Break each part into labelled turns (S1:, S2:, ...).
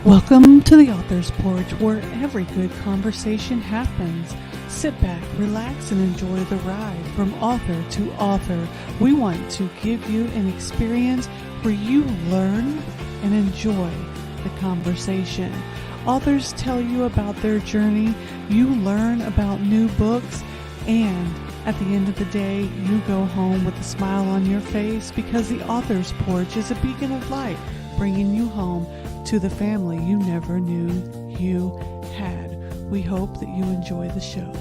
S1: Welcome to the Author's Porch, where every good conversation happens. Sit back, relax, and enjoy the ride from author to author. We want to give you an experience where you learn and enjoy the conversation. Authors tell you about their journey, you learn about new books, and at the end of the day, you go home with a smile on your face because the Author's Porch is a beacon of light, bringing you home to the family you never knew you had. We hope that you enjoy the show.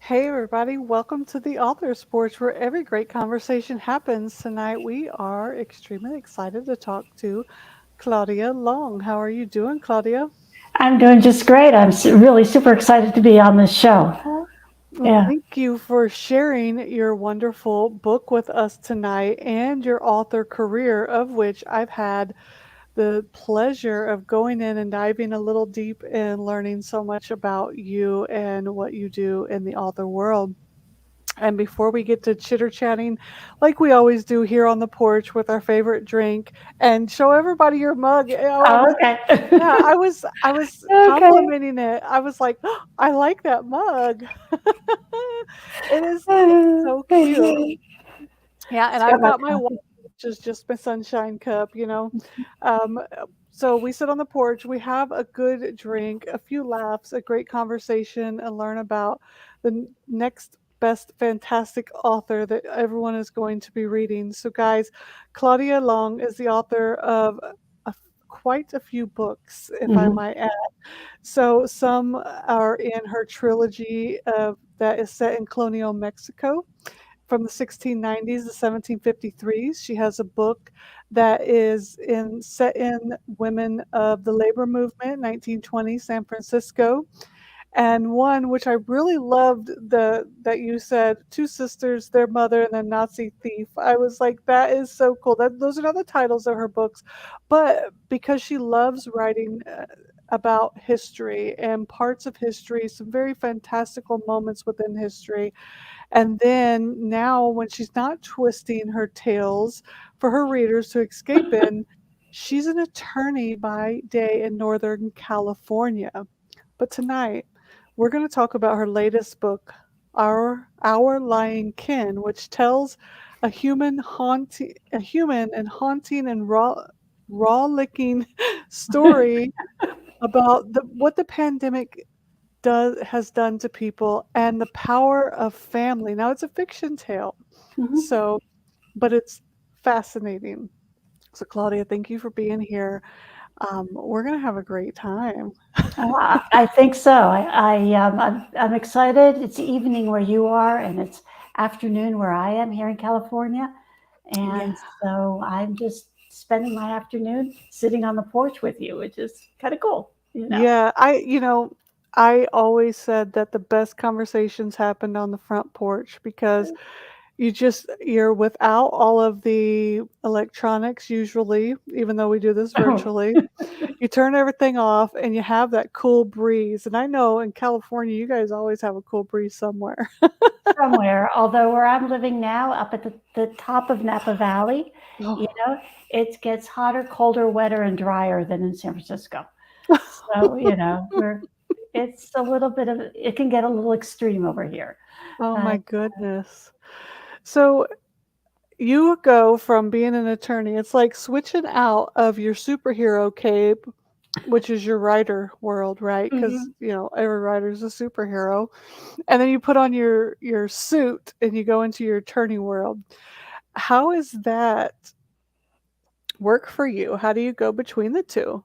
S1: Hey everybody, welcome to the Author's Porch, where every great conversation happens. Tonight we are extremely excited to talk to Claudia Long. How are you doing, Claudia?
S2: I'm doing just great. I'm really super excited to be on this show.
S1: Well,
S2: Yeah.
S1: thank you for sharing your wonderful book with us tonight and your author career, of which I've had the pleasure of going in and diving a little deep and learning so much about you and what you do in the author world. And before we get to chitter chatting, like we always do here on the porch with our favorite drink, and show everybody your mug.
S2: Oh, okay.
S1: Yeah, I was
S2: Okay.
S1: complimenting it. I was like, "Oh, I like that mug." It's so
S2: Thank
S1: cute.
S2: you.
S1: Yeah, and
S2: It's got
S1: I've
S2: my
S1: got my water,
S2: coffee.
S1: which is just my sunshine cup. Um, so we sit on the porch, we have a good drink, a few laughs, a great conversation, and learn about the next best fantastic author that everyone is going to be reading. So, guys, Claudia Long is the author of quite a few books, if I
S2: Hmm.
S1: might add. So, some are in her trilogy that is set in Colonial Mexico from the 1690s to 1753s. She has a book that is set in women of the labor movement, 1920 San Francisco, and one which I really loved the that you said two sisters, their mother, and a Nazi thief. I was like, that is so cool. That those are not the titles of her books, but because she loves writing. About history and parts of history, some very fantastical moments within history, and then now, when she's not twisting her tales for her readers to escape in, she's an attorney by day in Northern California. But tonight, we're going to talk about her latest book, Our Lying Kin, which tells a human and haunting and raw licking story about what the pandemic has done to people and the power of family. Now it's a fiction tale,
S2: Hmm.
S1: so but it's fascinating. So Claudia, thank you for being here. We're gonna have a great time.
S2: I think so. I'm excited. It's evening where you are, and it's afternoon where I am here in California.
S1: Yeah,
S2: And so I'm just spending my afternoon sitting on the porch with you, which is kind of cool.
S1: yeah. I always said that the best conversations happened on the front porch because you're without all of the electronics usually, even though we do this
S2: Oh,
S1: virtually. You turn everything off and you have that cool breeze. And I know in California, you guys always have a cool breeze somewhere.
S2: somewhere. Although where I'm living now, up at the top of Napa Valley, you
S1: Oh.
S2: know, it gets hotter, colder, wetter, and drier than in San Francisco. So, it's a little bit of, it can get a little extreme over here.
S1: Oh
S2: Uh,
S1: my goodness. So you go from being an attorney, it's like switching out of your superhero cape, which is your writer world, right? Because,
S2: mhm.
S1: every writer's a superhero. And then you put on your suit and you go into your attorney world. How is that work for you? How do you go between the two?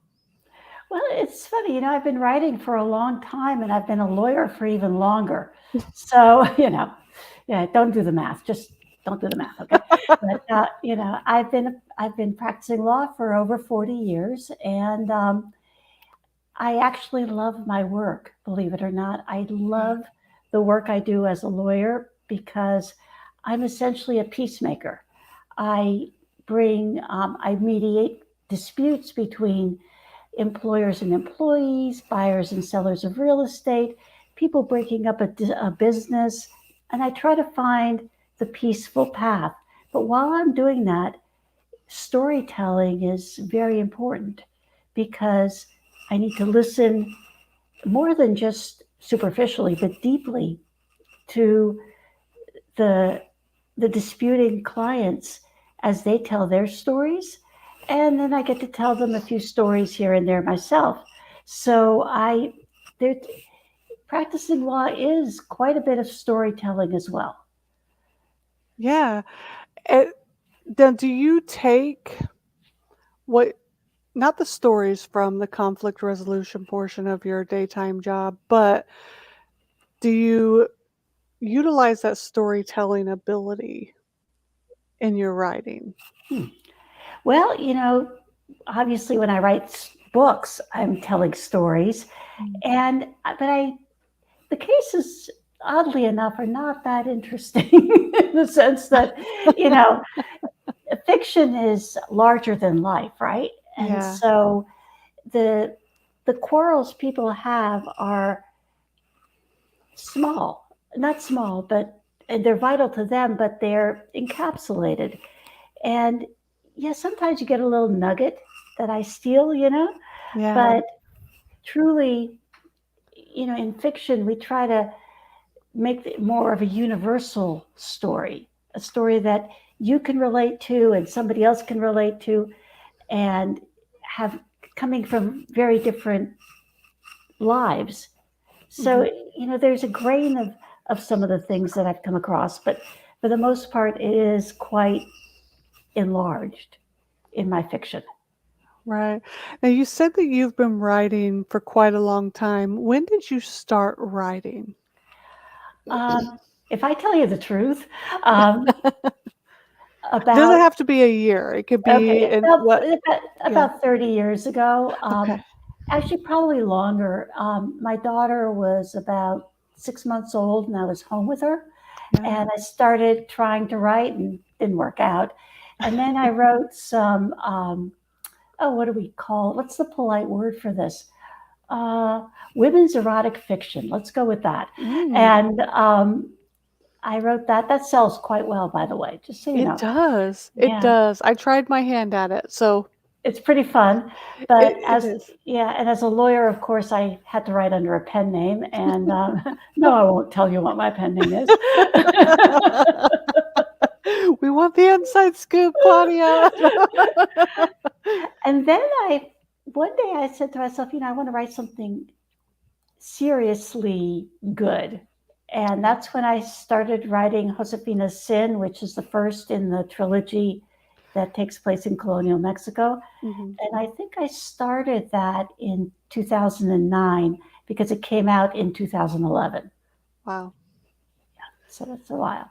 S2: Well, it's funny, I've been writing for a long time and I've been a lawyer for even longer. So, yeah, don't do the math. Just don't do the math, okay? But I've been practicing law for over 40 years, and I actually love my work, believe it or not. I love the work I do as a lawyer because I'm essentially a peacemaker. I mediate disputes between employers and employees, buyers and sellers of real estate, people breaking up a business, and I try to find the peaceful path. But while I'm doing that, storytelling is very important because I need to listen more than just superficially, but deeply to the the disputing clients as they tell their stories, and then I get to tell them a few stories here and there myself. So I there practicing law is quite a bit of storytelling as well.
S1: Yeah. And then do you take what not the stories from the conflict resolution portion of your daytime job, but do you utilize that storytelling ability in your writing?
S2: Hmm. Well, obviously when I write books, I'm telling stories,
S1: Mm.
S2: and but I the cases, oddly enough, are not that interesting in the sense that, you know, fiction is larger than life, right? And
S1: Yeah.
S2: so the the quarrels people have are small, not small, but and they're vital to them, but they're encapsulated. And yeah, sometimes you get a little nugget that I steal,
S1: Yeah.
S2: but truly, in fiction, we try to make it more of a universal story, a story that you can relate to and somebody else can relate to, and have coming from very different lives. So,
S1: Mhm.
S2: there's a grain of some of the things that I've come across, but for the most part, it is quite enlarged in my fiction.
S1: Right. Now you said that you've been writing for quite a long time. When did you start writing?
S2: Um, if I tell you the truth, um,
S1: It doesn't
S2: about
S1: have to be a year. It could be
S2: okay,
S1: in
S2: about
S1: what
S2: about,
S1: yeah.
S2: about 30 years ago,
S1: Okay.
S2: actually probably longer. My daughter was about 6 months old, and I was home with her,
S1: Yeah.
S2: and I started trying to write and didn't work out. And then I wrote some, oh, what do we call it? What's the polite word for this? Uh, Women's erotic fiction. Let's go with that.
S1: Mm.
S2: And I wrote that. That sells quite well, by the way, just so you
S1: It
S2: know.
S1: does. It
S2: Yeah,
S1: does. I tried my hand at it, so
S2: it's pretty fun.
S1: it
S2: But
S1: it is.
S2: yeah, and as a lawyer, of course, I had to write under a pen name. And no, I won't tell you what my pen name is.
S1: We want the inside scoop, Claudia.
S2: And then one day I said to myself, I want to write something seriously good. And
S1: Yeah.
S2: that's when I started writing Josefina's Sin, which is the first in the trilogy that takes place in colonial Mexico.
S1: Mhm.
S2: And I think I started that in 2009 because it came out in 2011.
S1: Wow.
S2: So that's a while.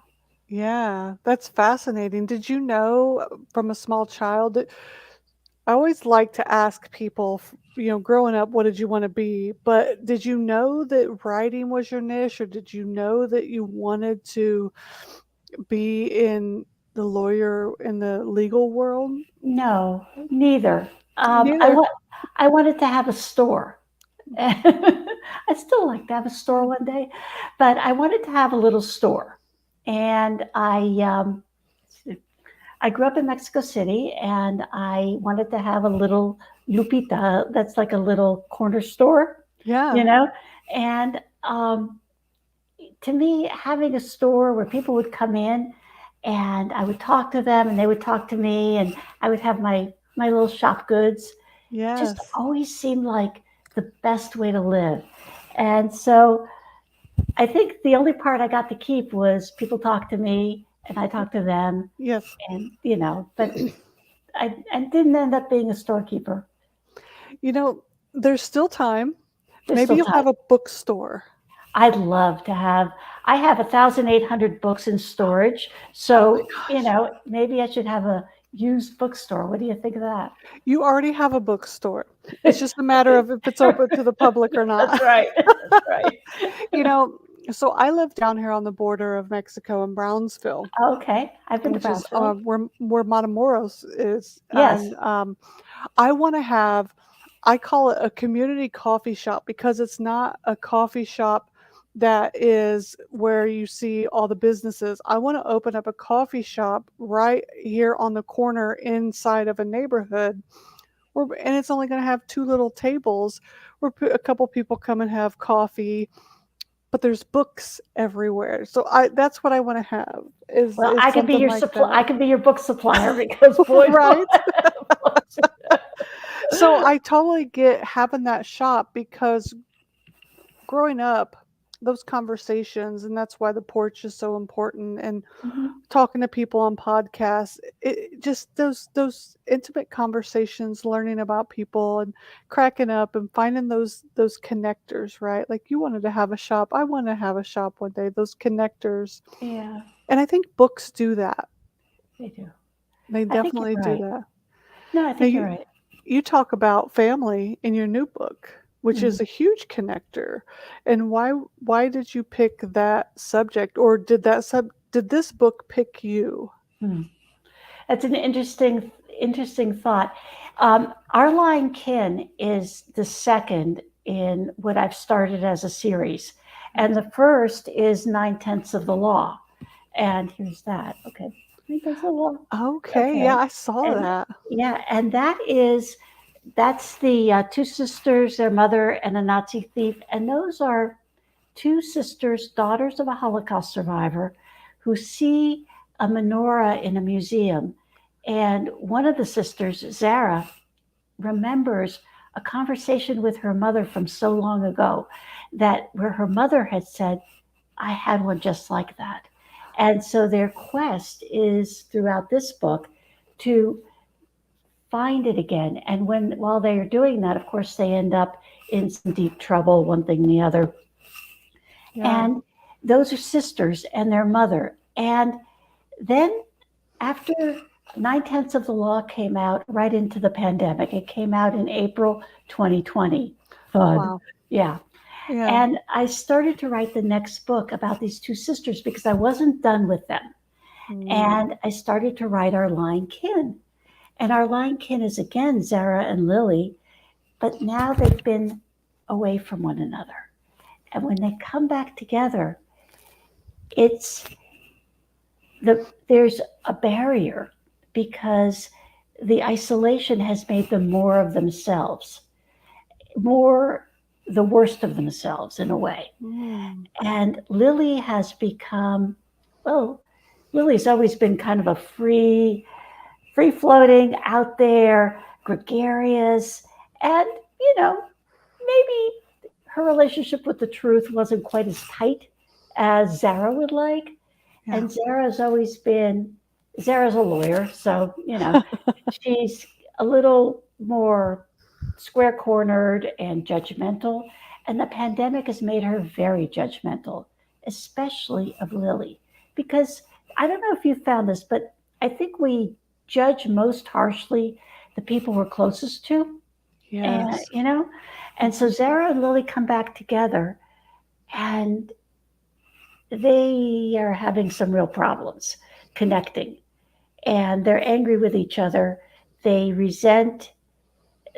S1: Yeah, that's fascinating. Did you know from a small child that I always like to ask people, growing up, what did you want to be? But did you know that writing was your niche, or did you know that you wanted to be in the legal world?
S2: No, neither.
S1: Neither.
S2: I wanted to have a store. I still like to have a store one day, but I wanted to have a little store. And I grew up in Mexico City, and I wanted to have a little Lupita that's like a little corner store, you
S1: Yeah.
S2: know? And to me, having a store where people would come in and I would talk to them and they would talk to me, and I would have my little shop goods, just
S1: Yes.
S2: always seemed like the best way to live. And so I think the only part I got to keep was people talk to me and I talk to them,
S1: Yes.
S2: and but I didn't end up being a storekeeper.
S1: You know, there's still time.
S2: There's
S1: Maybe
S2: still
S1: you'll
S2: time.
S1: have a bookstore.
S2: I'd love to have. I have 1,800 books in storage,
S1: Oh my
S2: so
S1: gosh.
S2: maybe I should have a used bookstore. What do you think of that?
S1: You already have a bookstore. It's just a matter of if it's open to the public or
S2: That's
S1: not.
S2: right. That's right.
S1: You know, so I live down here on the border of Mexico in Brownsville,
S2: Okay, I've been to
S1: which is
S2: Brownsville.
S1: where Matamoros is,
S2: Yes.
S1: and I want to have. I call it a community coffee shop because it's not a coffee shop that is where you see all the businesses. I want to open up a coffee shop right here on the corner inside of a neighborhood and it's only going to have two little tables where a couple people come and have coffee, but there's books everywhere. So that's what I want to have
S2: Well,
S1: is
S2: I could be
S1: something
S2: your
S1: like
S2: supply.
S1: that.
S2: I could be your book supplier because boy, do I
S1: Right?
S2: have books.
S1: So I totally get having that shop because growing up, those conversations, and that's why the porch is so important, and
S2: Mhm.
S1: talking to people on podcasts, it just those intimate conversations, learning about people and cracking up and finding those connectors, right? Like you wanted to have a shop, I want to have a shop one day, those connectors.
S2: Yeah,
S1: And I think books do that.
S2: they do.
S1: They
S2: I think you're
S1: definitely do
S2: right.
S1: that.
S2: No, I
S1: Now
S2: think you're right.
S1: you talk about family in your new book, which
S2: Mhm.
S1: is a huge connector. And why did you pick that subject, or did this book pick you?
S2: Hmm. That's an interesting thought. Our Line Kin is the second in what I've started as a series, and the first is Nine Tenths of the Law. And here's that. Okay, Nine Tenths of the Law.
S1: Okay, yeah,
S2: Okay,
S1: I saw
S2: and
S1: that.
S2: yeah, and that's the two sisters, their mother, and a Nazi thief, and those are two sisters, daughters of a Holocaust survivor, who see a menorah in a museum. And one of the sisters, Zara, remembers a conversation with her mother from so long ago that where her mother had said, I had one just like that. And so their quest is throughout this book to find it again. And while they are doing that, of course, they end up in some deep trouble, one thing and the other.
S1: Yeah.
S2: And those are sisters and their mother. And then after Nine Tenths of the Law came out right into the pandemic, it came out in April 2020. Thud.
S1: Wow.
S2: Yeah.
S1: Yeah.
S2: And I started to write the next book about these two sisters because I wasn't done with them.
S1: Mm.
S2: And I started to write Our Line Kin. And Our Line Kin is again Zara and Lilly, but now they've been away from one another. And when they come back together, it's there's a barrier because the isolation has made them more of themselves, more the worst of themselves in a way.
S1: Mm.
S2: And Lily has become, well, Lily's always been kind of a free floating, out there, gregarious, and maybe her relationship with the truth wasn't quite as tight as Zara would like.
S1: Yeah.
S2: And Zara's a lawyer, so, she's a little more square cornered and judgmental. And the pandemic has made her very judgmental, especially of Lily. Because I don't know if you found this, but I think we judge most harshly the people we're closest to. And,
S1: Yes.
S2: and so
S1: Mhm.
S2: Zara and Lily come back together and they are having some real problems connecting and they're angry with each other. They resent,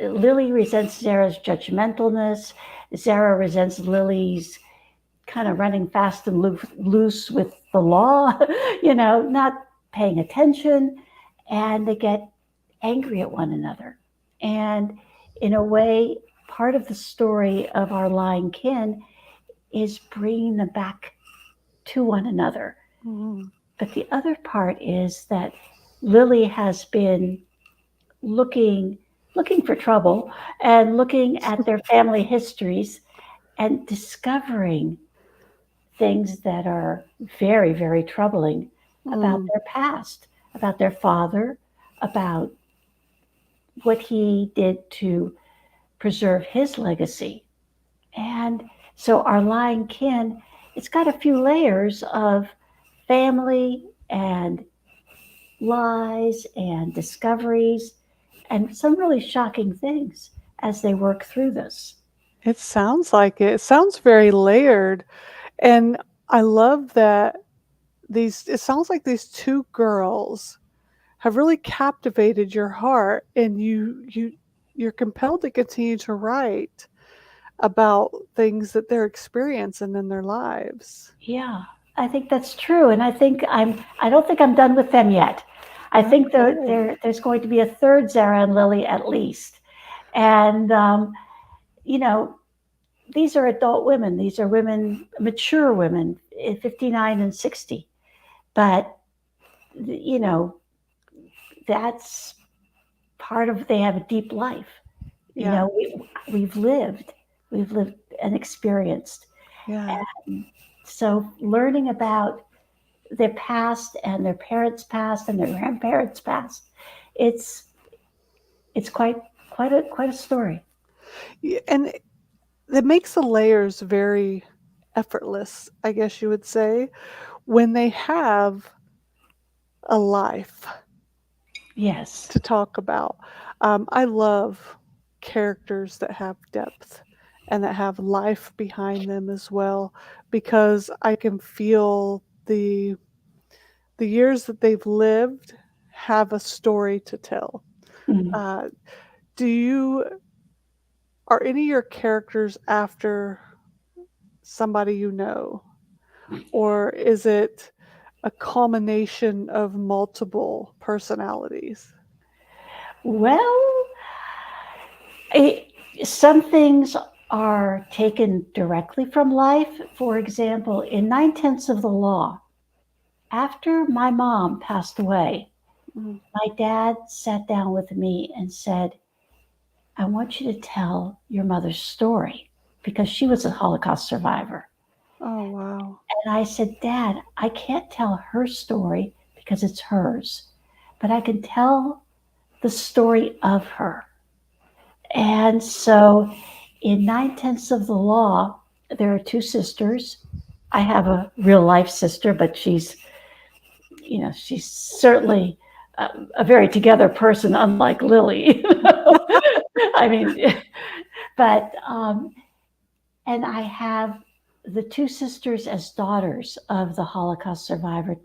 S2: Lily resents Zara's judgmentalness. Zara resents Lily's kind of running fast and loose with the law, not paying attention. And they get angry at one another. And in a way, part of the story of Our Lying Kin is bringing them back to one another.
S1: Mhm.
S2: But the other part is that Lily has been looking looking for trouble and looking at their family histories and discovering things that are very, very troubling about
S1: Mm.
S2: their past, about their father, about what he did to preserve his legacy. And so our lying kin, it's got a few layers of family and lies and discoveries and some really shocking things as they work through this.
S1: It sounds like it. It sounds very layered, and I love that these it sounds like these 2 girls have really captivated your heart, and you're compelled to continue to write. about things that they're experiencing in their lives.
S2: Yeah, I think that's true, and I don't think I'm done with them yet. I think
S1: Okay.
S2: there's going to be a third Zara and Lily at least, and you know, these are adult women. These are women, mature women, 59 and 60. But you know, that's part of they have a deep life. You
S1: Yeah.
S2: know, we've lived, we've lived and experienced.
S1: Yeah.
S2: And so learning about their past and their parents' past and their grandparents' past, it's it's quite a story.
S1: And it makes the layers very effortless, I guess you would say, when they have a life
S2: Yes.
S1: to talk about. I love characters that have depth and that have life behind them as well, because I can feel the years that they've lived have a story to tell.
S2: Mm.
S1: Uh, do you are any of your characters after somebody you know, or is it a culmination of multiple personalities?
S2: Well, it, some things are taken directly from life. For example, in Nine Tenths of the Law, after my mom passed away,
S1: Mm.
S2: my dad sat down with me and said, I want you to tell your mother's story because she was a Holocaust survivor.
S1: Oh, wow.
S2: And I said, Dad, I can't tell her story because it's hers, but I can tell the story of her. And so in Nine Tenths of the Law, there are two sisters. I have a real life sister, but she's certainly a very together person, unlike Lily. I mean, but, and I have the two sisters as daughters of the Holocaust survivor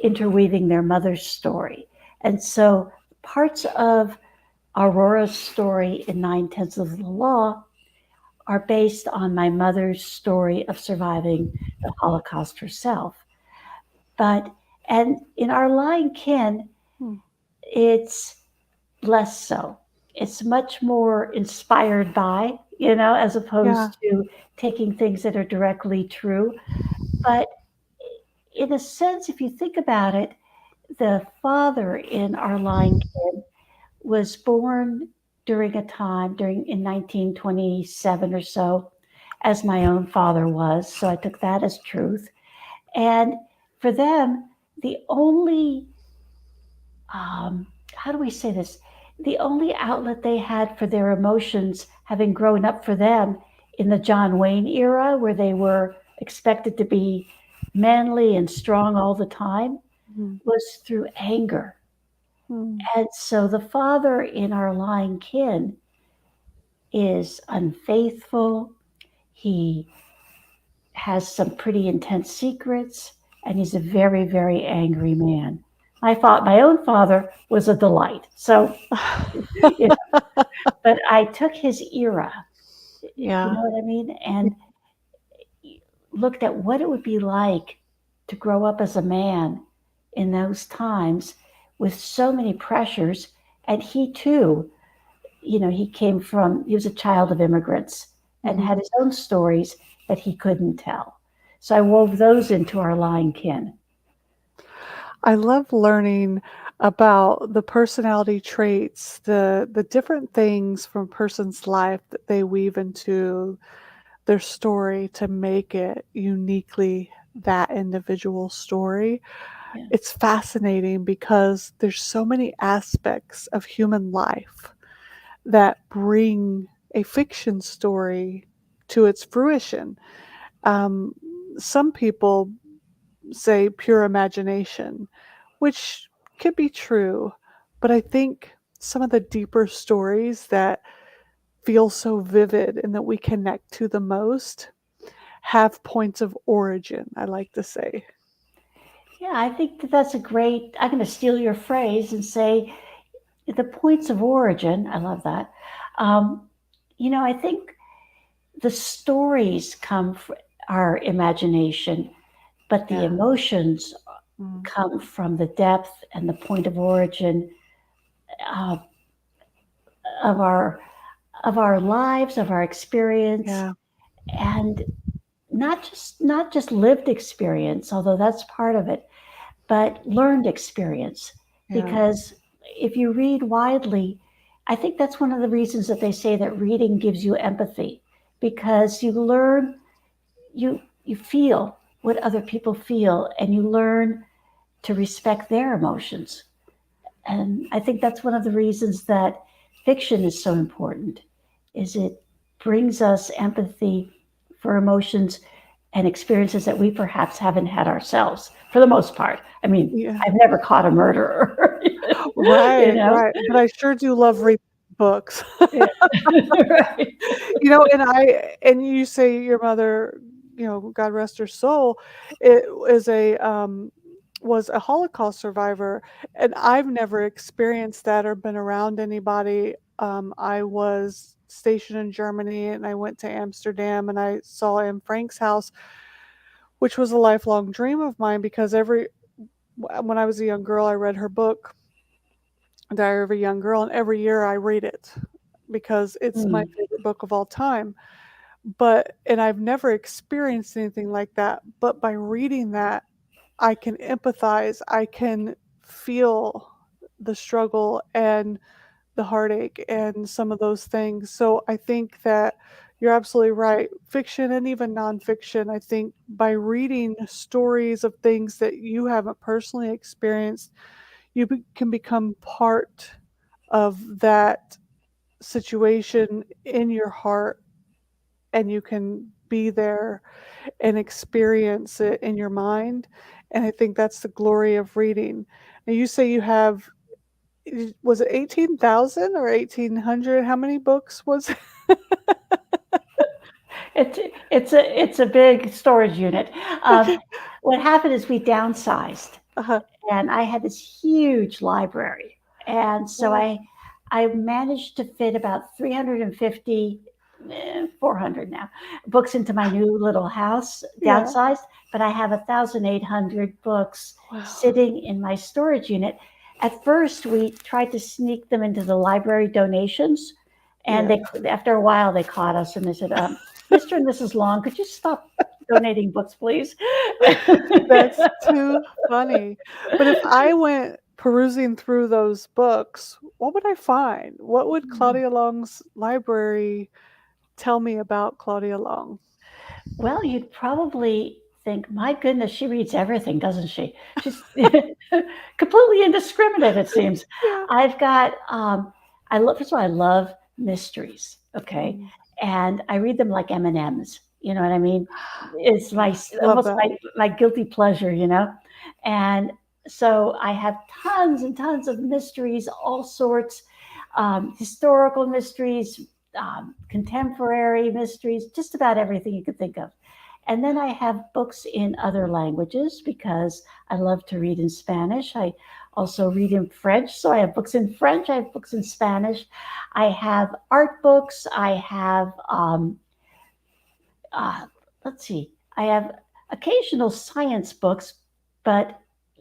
S2: interweaving their mother's story. And so parts of Aurora's story in Nine Tenths of the Law are based on my mother's story of surviving the Holocaust herself. But, and in Our Lying Kin,
S1: Hmm.
S2: it's less so. It's much more inspired by, as
S1: Yeah.
S2: opposed to taking things that are directly true. But in a sense, if you think about it, the father in Our Lying Kid was born during a time during in 1927 or so, as my own father was. So I took that as truth. And for them, the only how do we say this? The only outlet they had for their emotions, having grown up for them in the John Wayne era, where they were expected to be manly and strong all the time,
S1: Hmm.
S2: was through anger.
S1: Hmm.
S2: And so the father in Our Lying Kin is unfaithful. He has some pretty intense secrets, and he's a very, very angry man. My own father was a delight. So, you know, but I took his era, you
S1: Yeah.
S2: know what I mean, and looked at what it would be like to grow up as a man in those times with so many pressures. And he too, he was a child of immigrants and
S1: Mhm.
S2: had his own stories that he couldn't tell. So I wove those into Our Lying Kin.
S1: I love learning about the personality traits, the different things from a person's life that they weave into their story to make it uniquely that individual story.
S2: Yeah.
S1: It's fascinating because there's so many aspects of human life that bring a fiction story to its fruition. Um, some people say pure imagination, which could be true, but I think some of the deeper stories that feel so vivid and that we connect to the most have points of origin, I like to say.
S2: Yeah, I think that's a great. I'm going to steal your phrase and say the points of origin. I love that. Um, I think. the stories come from our imagination, but the
S1: Yeah.
S2: emotions
S1: Mm.
S2: come from the depth and the point of origin uh, of our lives, of our experience,
S1: Yeah.
S2: and not just lived experience, although that's part of it, but learned experience.
S1: Yeah.
S2: Because if you read widely, I think that's one of the reasons that they say that reading gives you empathy, because you learn, you feel what other people feel, and you learn to respect their emotions. And I think that's one of the reasons that fiction is so important, is it brings us empathy for emotions and experiences that we perhaps haven't had ourselves for the most part. I mean,
S1: Yeah.
S2: I've never caught a murderer, you
S1: Right,
S2: know?
S1: right, but I sure do love reading books.
S2: Yeah. Right.
S1: And you say your mother, God rest her soul, it is was a Holocaust survivor, and I've never experienced that or been around anybody. I was stationed in Germany, and I went to Amsterdam, and I saw Anne Frank's house, which was a lifelong dream of mine because when I was a young girl, I read her book, Diary of a Young Girl, and every year I read it because it's my
S2: Mm.
S1: favorite book of all time. And I've never experienced anything like that, but by reading that, I can empathize, I can feel the struggle and the heartache and some of those things. So I think that you're absolutely right. Fiction and even nonfiction, I think by reading stories of things that you haven't personally experienced, can become part of that situation in your heart, and you can be there and experience it in your mind. And I think that's the glory of reading. Now, you say you have, was it 18,000 or 1,800? How many books was it?
S2: It's it's a big storage unit. Um, what happened is we downsized,
S1: Uh-huh.
S2: and I had this huge library, and so
S1: Wow.
S2: I managed to fit about 350, 400 now, books into my new little house,
S1: Yeah.
S2: downsized. But I have 1,800 books
S1: Wow.
S2: sitting in my storage unit. At first, we tried to sneak them into the library donations, and
S1: Yeah.
S2: they after a while they caught us and they said, "Mr. and Mrs. Long, could you stop donating books, please?"
S1: That's too funny. But if I went perusing through those books, what would I find? What would Claudia Long's library tell me about Claudia Long?
S2: Well, you'd probably think, my goodness, she reads everything, doesn't she? She's completely indiscriminate, it seems.
S1: Yeah.
S2: I've got, I love, first of all, I love mysteries, okay?
S1: Mm.
S2: And I read them like M&Ms, you know what I mean? It's my,
S1: Yes, love
S2: almost
S1: that.
S2: my guilty pleasure, you know? And so I have tons and tons of mysteries, all sorts, historical mysteries, contemporary mysteries, just about everything you could think of. And then I have books in other languages because I love to read in Spanish. I also read in French. So I have books in French, I have books in Spanish. I have art books. I have, uh, let's see, I have occasional science books, but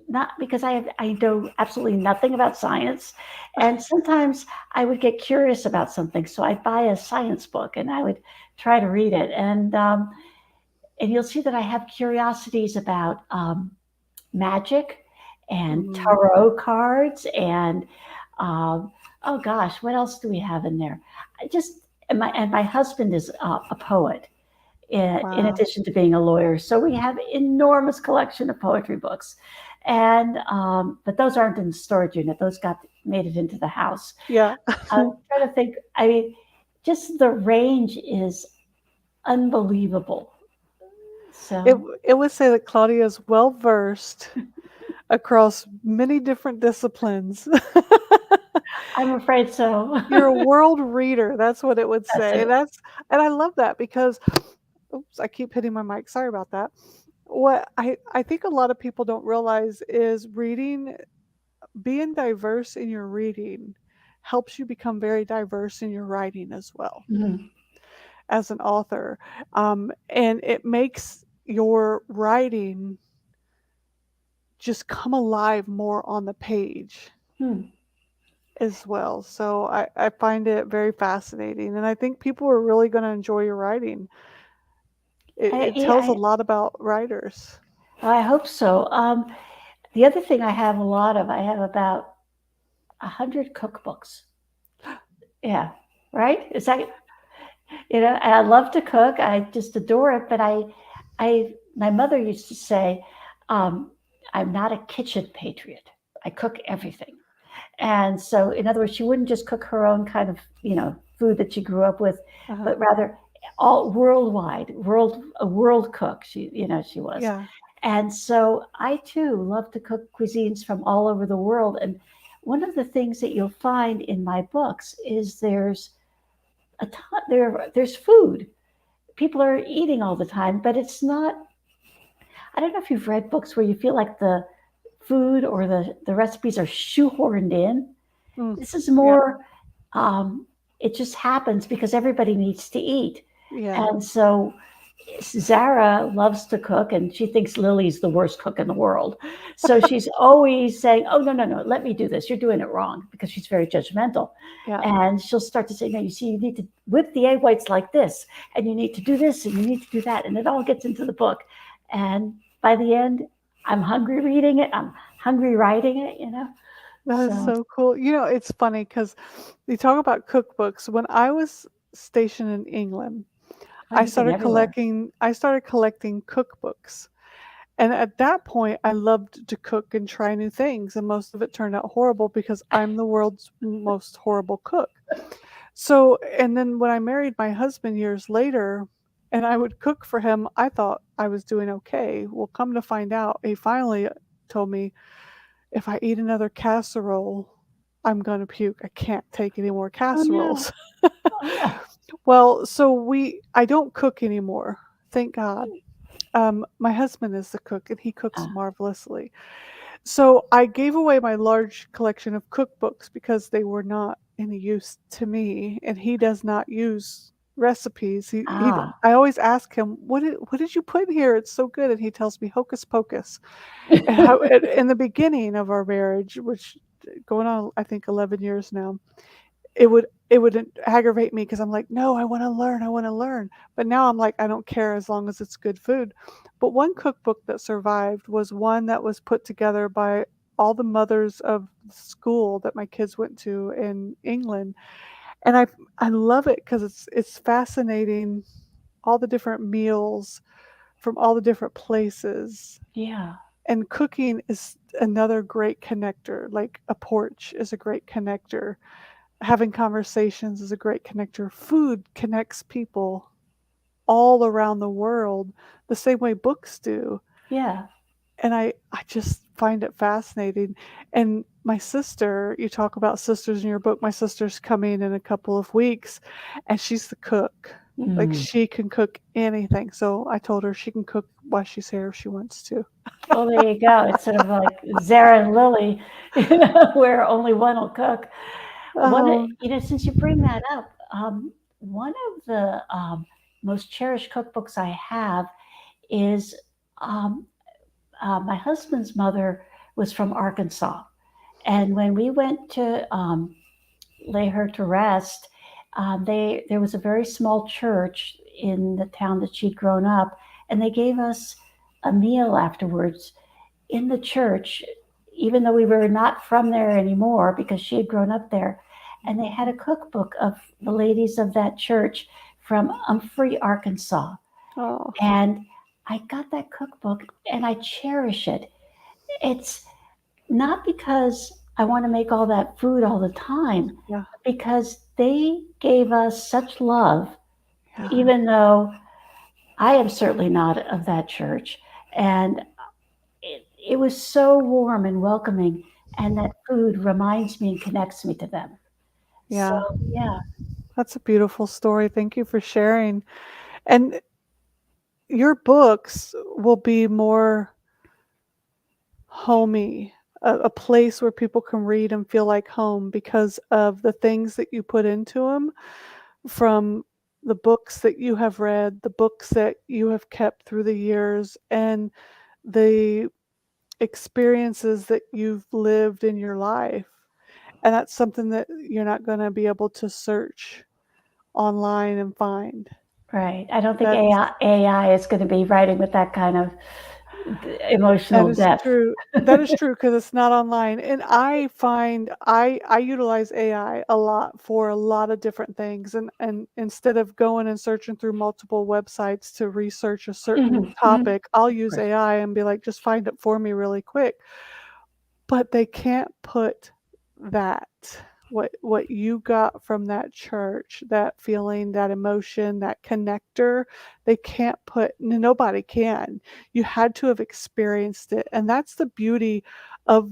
S2: not because I know absolutely nothing about science. And sometimes I would get curious about something, so I'd buy a science book and I would try to read it. And you'll see that I have curiosities about magic and
S1: Mm.
S2: tarot cards and um, oh gosh, what else do we have in there? I just and my husband is a poet in
S1: Wow.
S2: addition to being a lawyer. So we have enormous collection of poetry books, and but those aren't in the storage unit. Those got made it into the house.
S1: Yeah.
S2: I'm trying to think. I mean, just the range is unbelievable.
S1: It
S2: So
S1: it would say that Claudia is well-versed across many different disciplines.
S2: I'm afraid so.
S1: You're a world reader, that's what it would
S2: That's
S1: say,
S2: it.
S1: and I love that because oops, I keep hitting my mic, sorry about that. What I think a lot of people don't realize is being diverse in your reading helps you become very diverse in your writing as well.
S2: Mhm.
S1: as an author, and it makes your writing just come alive more on the page
S2: Hmm.
S1: as well. So I find it very fascinating, and I think people are really going to enjoy your writing. It
S2: Yeah,
S1: tells a lot about writers.
S2: I hope so. The other thing I have a lot of, I have about 100 cookbooks. Yeah, right? Is that, and I love to cook. I just adore it. But my mother used to say, um, I'm not a kitchen patriot. I cook everything. And so, in other words, she wouldn't just cook her own kind of, food that she grew up with,
S1: Uh-huh.
S2: but rather all worldwide, a world cook. She was.
S1: Yeah.
S2: And so I too love to cook cuisines from all over the world. And one of the things that you'll find in my books is there's a ton, there's food. People are eating all the time, but it's not. I don't know if you've read books where you feel like the food or the recipes are shoehorned in.
S1: Mm.
S2: This is
S1: Yeah.
S2: more, um, it just happens because everybody needs to eat.
S1: Yeah.
S2: And so Zara loves to cook and she thinks Lily's the worst cook in the world. So she's always saying, oh, no, no, no, let me do this. You're doing it wrong because she's very judgmental.
S1: Yeah.
S2: And she'll start to say, no, you see, you need to whip the egg whites like this, and you need to do this, and you need to do that. And it all gets into the book. And by the end, I'm hungry reading it. I'm hungry writing it.
S1: That is
S2: So
S1: so cool. It's funny because you talk about cookbooks. When I was stationed in England,
S2: oh, you've been everywhere.
S1: I started collecting cookbooks. And at that point, I loved to cook and try new things, and most of it turned out horrible because I'm the world's most horrible cook. So, and then when I married my husband years later, and I would cook for him, I thought I was doing okay. Well, come to find out, he finally told me, if I eat another casserole, I'm gonna puke. I can't take any more
S2: Oh no.
S1: casseroles.
S2: Oh no.
S1: Well, so I don't cook anymore, thank God. My husband is the cook, and he cooks
S2: Uh,
S1: marvelously. So I gave away my large collection of cookbooks because they were not any use to me, and he does not use recipes.
S2: ah.
S1: I always ask him, what did you put in here? It's so good," and he tells me hocus pocus. And how in the beginning of our marriage, which going on I think 11 years now, it would aggravate me because I'm like, "No, I wanna learn." But now I'm like, "I don't care as long as it's good food." But one cookbook that survived was one that was put together by all the mothers of the school that my kids went to in England, and I love it because it's fascinating, all the different meals from all the different places,
S2: Yeah.
S1: and cooking is another great connector, like a porch is a great connector. Having conversations is a great connector. Food connects people all around the world the same way books do.
S2: Yeah.
S1: And I just find it fascinating. And my sister, you talk about sisters in your book. My sister's coming in a couple of weeks, and she's the cook. Like,
S2: Mm.
S1: she can cook anything. So I told her she can cook while she's here if she wants to.
S2: Well, there you go. It's sort of like Zara and Lilly, where only one will cook.
S1: Oh,
S2: Since you bring that up, one of the most cherished cookbooks I have is um, my husband's mother was from Arkansas. And when we went to lay her to rest, there was a very small church in the town that she'd grown up, and they gave us a meal afterwards in the church, even though we were not from there anymore because she had grown up there. And they had a cookbook of the ladies of that church from Umphrey, Arkansas.
S1: oh,
S2: And I got that cookbook and I cherish it. It's not because I want to make all that food all the time,
S1: yeah,
S2: but because they gave us such love,
S1: yeah,
S2: even though I am certainly not of that church. And it was so warm and welcoming. And that food reminds me and connects me to them. So,
S1: yeah.
S2: yeah,
S1: That's a beautiful story. Thank you for sharing. And your books will be more homey, a place where people can read and feel like home because of the things that you put into them, from the books that you have read, the books that you have kept through the years, and the experiences that you've lived in your life. And that's something that you're not going to be able to search online and find.
S2: Right. I don't think
S1: That's
S2: AI is going to be writing with that kind of
S1: That
S2: emotional
S1: is
S2: depth.
S1: true. That is true because it's not online, and I find I utilize AI a lot for a lot of different things, and instead of going and searching through multiple websites to research a certain
S2: Mhm, mhm.
S1: topic, I'll
S2: Of
S1: use
S2: course.
S1: AI and be like, "Just find it for me really quick." But they can't put that what you got from that church, that feeling, that emotion, that connector, they can't put nobody can. You had to have experienced it, and that's the beauty of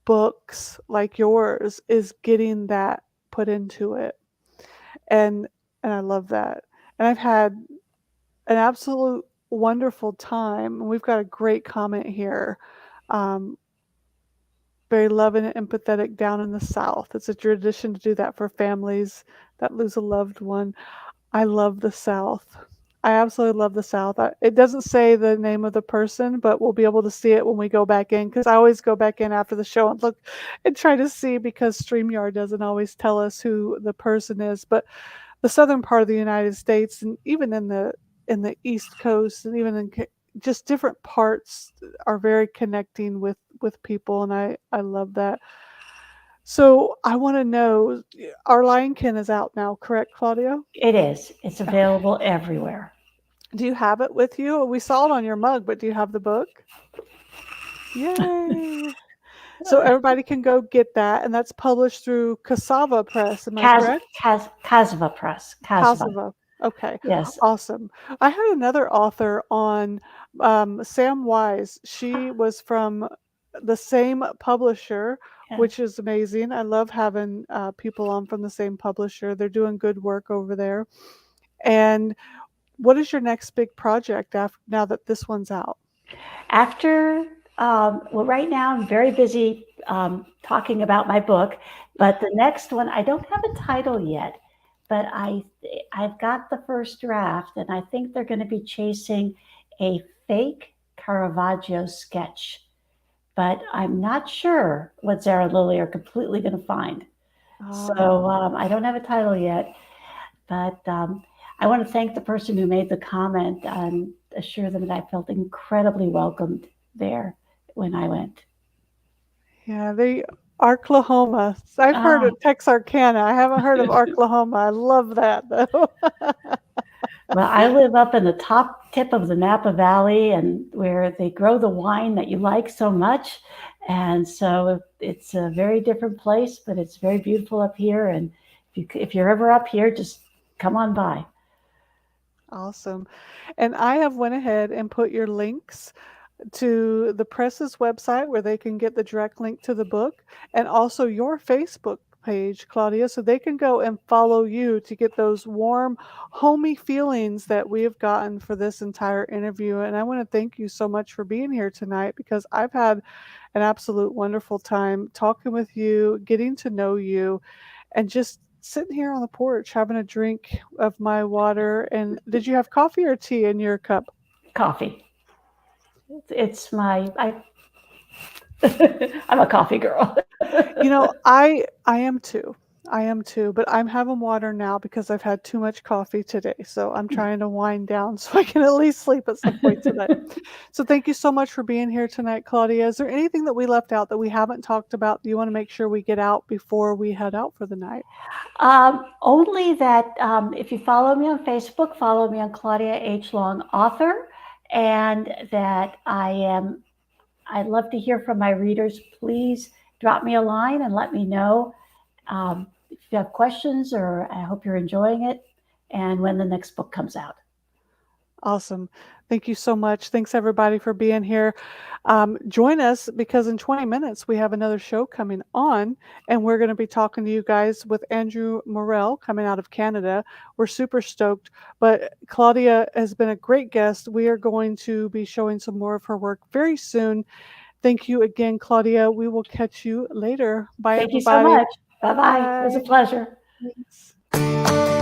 S1: books like yours, is getting that put into it, and and I love that. And I've had an absolute wonderful time, and we've got a great comment here. Um, Very loving and empathetic down in the South. It's a tradition to do that for families that lose a loved one. I love the South. I absolutely love the South. It doesn't say the name of the person, but we'll be able to see it when we go back in, because I always go back in after the show and look and try to see, because StreamYard doesn't always tell us who the person is. But the southern part of the United States, and even in the East Coast, and even in just different parts, are very connecting with people, and I love that. So I want to know, our Lionkin is out now, correct, Claudia?
S2: It is. It's
S1: Okay.
S2: available everywhere.
S1: Do you have it with you? We saw it on your mug, but do you have the book? Yay! So everybody can go get that, and that's published through Cassava Press. Am I correct?
S2: Casva Press. Casva.
S1: Cassava. Okay,
S2: Yes.
S1: awesome. I had another author on, Sam Wise. She was from the same publisher,
S2: Yeah.
S1: which is amazing. I love having people on from the same publisher. They're doing good work over there. And what is your next big project after, now that this one's out?
S2: After, well, right now I'm very busy talking about my book, but the next one, I don't have a title yet, but I've got the first draft, and I think they're going to be chasing a fake Caravaggio sketch, but I'm not sure what Zara and Lilly are completely going to find. So
S1: Ah,
S2: I don't have a title yet, but I want to thank the person who made the comment and assure them that I felt incredibly welcomed there when I went.
S1: yeah, they Arklahoma. I've heard
S2: Ah,
S1: of Texarkana. I haven't heard of Arklahoma. I love that though.
S2: well, I live up in the top tip of the Napa Valley, and where they grow the wine that you like so much. And so it's a very different place, but it's very beautiful up here. And if you're ever up here, just come on by.
S1: Awesome. And I have went ahead and put your links to the press's website where they can get the direct link to the book, and also your Facebook page, Claudia, so they can go and follow you to get those warm, homey feelings that we have gotten for this entire interview. And I want to thank you so much for being here tonight, because I've had an absolute wonderful time talking with you, getting to know you, and just sitting here on the porch having a drink of my water. And did you have coffee or tea in your cup?
S2: Coffee. It's my, I'm a coffee girl.
S1: I am too. I am too, but I'm having water now because I've had too much coffee today. So I'm trying to wind down so I can at least sleep at some point tonight. So thank you so much for being here tonight, Claudia. Is there anything that we left out that we haven't talked about that you want to make sure we get out before we head out for the night?
S2: Only that if you follow me on Facebook, follow me on Claudia H. Long Author, and that I'd love to hear from my readers. Please drop me a line and let me know if you have questions, or I hope you're enjoying it, and when the next book comes out.
S1: Awesome. Thank you so much. Thanks everybody for being here. Join us, because in 20 minutes we have another show coming on, and we're going to be talking to you guys with Andrew Morel coming out of Canada. We're super stoked. But Claudia has been a great guest. We are going to be showing some more of her work very soon. Thank you again, Claudia. We will catch you later. Bye,
S2: Thank you so
S1: everybody.
S2: much. Bye bye. It was a
S1: Bye.
S2: pleasure.
S1: Thanks.